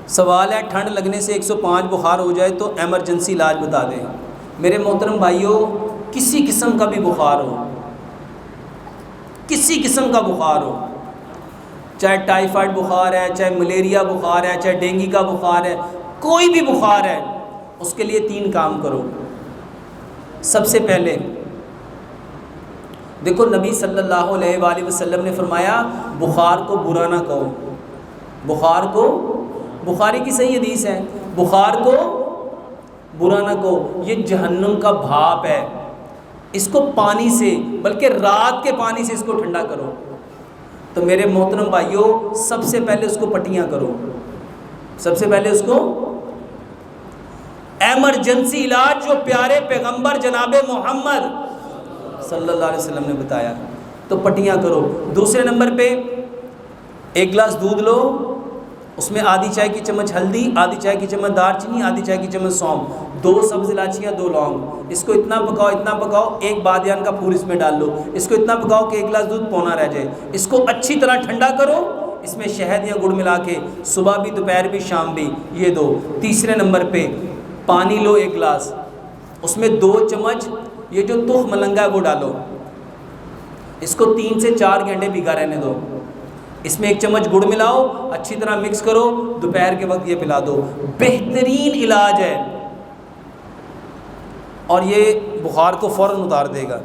سوال ہے ٹھنڈ لگنے سے 105 بخار ہو جائے تو ایمرجنسی علاج بتا دیں۔ میرے محترم بھائیوں، کسی قسم کا بھی بخار ہو، کسی قسم کا بخار ہو، چاہے ٹائیفائڈ بخار ہے، چاہے ملیریا بخار ہے، چاہے ڈینگی کا بخار ہے، کوئی بھی بخار ہے، اس کے لیے 3 کام کرو۔ سب سے پہلے دیکھو، نبی صلی اللہ علیہ وآلہ وسلم نے فرمایا بخار کو برا نہ کہو، بخار کو، بخاری کی صحیح حدیث ہے، بخار کو برا نہ کہو، یہ جہنم کا بھاپ ہے، اس کو پانی سے، بلکہ رات کے پانی سے اس کو ٹھنڈا کرو۔ تو میرے محترم بھائیوں، سب سے پہلے اس کو پٹیاں کرو، سب سے پہلے اس کو ایمرجنسی علاج جو پیارے پیغمبر جناب محمد صلی اللہ علیہ وسلم نے بتایا، تو پٹیاں کرو۔ دوسرے نمبر پہ 1 گلاس دودھ لو، اس میں آدھی چائے کی چمچ ہلدی، آدھی چائے کی چمچ دار چینی، آدھی چائے کی چمچ سونف، 2 سبز الائچیاں، 2 لونگ، اس کو اتنا پکاؤ، اتنا پکاؤ، 1 بادیان کا پھول اس میں ڈال لو، اس کو اتنا پکاؤ کہ 1 گلاس دودھ پونا رہ جائے، اس کو اچھی طرح ٹھنڈا کرو، اس میں شہد یا گڑ ملا کے صبح بھی، دوپہر بھی، شام بھی، یہ دو۔ تیسرے نمبر پہ پانی لو 1 گلاس، اس میں 2 چمچ یہ جو تخم ملنگا ہے وہ ڈالو، اس کو 3 سے 4 گھنٹے بھیگا رہنے دو، اس میں 1 چمچ گڑ ملاؤ، اچھی طرح مکس کرو، دوپہر کے وقت یہ پلا دو، بہترین علاج ہے، اور یہ بخار کو فوراً اتار دے گا۔